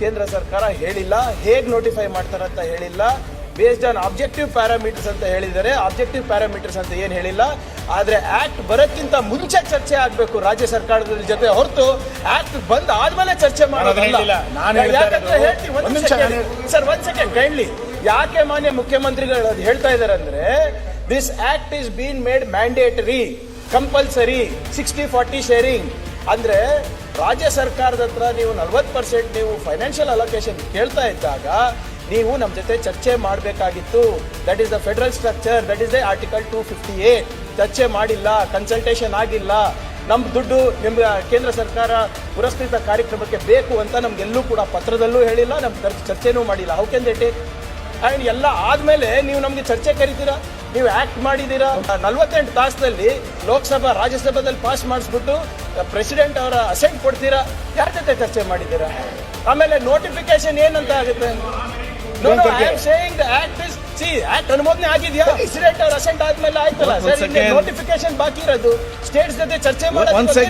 ಕೇಂದ್ರ ಸರ್ಕಾರ ಹೇಳಿಲ್ಲ. ಹೇಗೆ ನೋಟಿಫೈ ಮಾಡ್ತಾರಂತ ಹೇಳಿಲ್ಲ. ಬೇಸ್ಡ್ ಆನ್ ಆಬ್ಜೆಕ್ಟಿವ್ ಪ್ಯಾರಾಮೀಟರ್ಸ್ ಅಂತ ಹೇಳಿದ್ದಾರೆ. ಆಬ್ಜೆಕ್ಟಿವ್ ಪ್ಯಾರಾಮೀಟರ್ಸ್ ಅಂತ ಏನು ಹೇಳಿಲ್ಲ. ಆದ್ರೆ ಆಕ್ಟ್ ಬರೋಕ್ಕಿಂತ ಮುಂಚೆ ಚರ್ಚೆ ಆಗಬೇಕು ರಾಜ್ಯ ಸರ್ಕಾರದ ಜೊತೆ, ಹೊರತು ಆಕ್ಟ್ ಬಂದ್ ಆದ್ಮೇಲೆ ಚರ್ಚೆ ಮಾಡೋದಿಲ್ಲ. ಸರ್ ಒಂದ್ ಸೆಕೆಂಡ್ ಕೈಂಡ್ಲಿ, ಯಾಕೆ ಮಾನ್ಯ ಮುಖ್ಯಮಂತ್ರಿಗಳು ಹೇಳ್ತಾ ಇದ್ದಾರೆ ಅಂದ್ರೆ, this act is been made mandatory, compulsory, 60-40 sharing. ಅಂದ್ರೆ ರಾಜ್ಯ ಸರ್ಕಾರದ ಹತ್ರ ನೀವು 40% ನೀವು ಫೈನಾನ್ಷಿಯಲ್ ಅಲೋಕೇಶನ್ ಕೇಳ್ತಾ ಇದ್ದಾಗ ನೀವು ನಮ್ಮ ಜೊತೆ ಚರ್ಚೆ ಮಾಡಬೇಕಾಗಿತ್ತು. That is the federal structure, that is the article 258. ಚರ್ಚೆ ಮಾಡಿಲ್ಲ, ಕನ್ಸಲ್ಟೇಷನ್ ಆಗಿಲ್ಲ. ನಮ್ಮ ದುಡ್ಡು ನಿಮ್ಮ ಕೇಂದ್ರ ಸರ್ಕಾರ ಪುರಸ್ಕೃತ ಕಾರ್ಯಕ್ರಮಕ್ಕೆ ಬೇಕು ಅಂತ ನಮ್ಗೆಲ್ಲೂ ಕೂಡ ಪತ್ರದಲ್ಲೂ ಹೇಳಿಲ್ಲ, ನಮ್ಮ ಚರ್ಚೆನೂ ಮಾಡಿಲ್ಲ. How can they take? And ಎಲ್ಲ ಆದ್ಮೇಲೆ ನೀವು ನಮ್ಗೆ ಚರ್ಚೆ ಕರಿತೀರಾ? ನೀವು ಆಕ್ಟ್ ಮಾಡಿದ್ದೀರಾ 48 ತಾಸದಲ್ಲಿ ಲೋಕಸಭಾ ರಾಜ್ಯಸಭಾದಲ್ಲಿ ಪಾಸ್ ಮಾಡಿಸ್ಬಿಟ್ಟು ಪ್ರೆಸಿಡೆಂಟ್ ಅವರ ಅಸೆಂಟ್ ಕೊಡ್ತೀರಾ? ಯಾರ ಜೊತೆ ಚರ್ಚೆ ಮಾಡಿದ್ದೀರಾ? ಆಮೇಲೆ ನೋಟಿಫಿಕೇಶನ್ ಏನಂತ ಆಗುತ್ತೆ? ಆಕ್ಟ್ ಅನುಮೋದನೆ ಆಗಿದೆಯಾ? ಪ್ರೆಸಿಡೆಂಟ್ ಅವರ ಅಸೆಂಟ್ ಆದ್ಮೇಲೆ ಆಯ್ತಲ್ಲ ಸರ್, ನೋಟಿಫಿಕೇಶನ್ ಬಾಕಿ ಇರೋದು ಸ್ಟೇಟ್ಸ್ ಜೊತೆ ಚರ್ಚೆ ಮಾಡೋದು.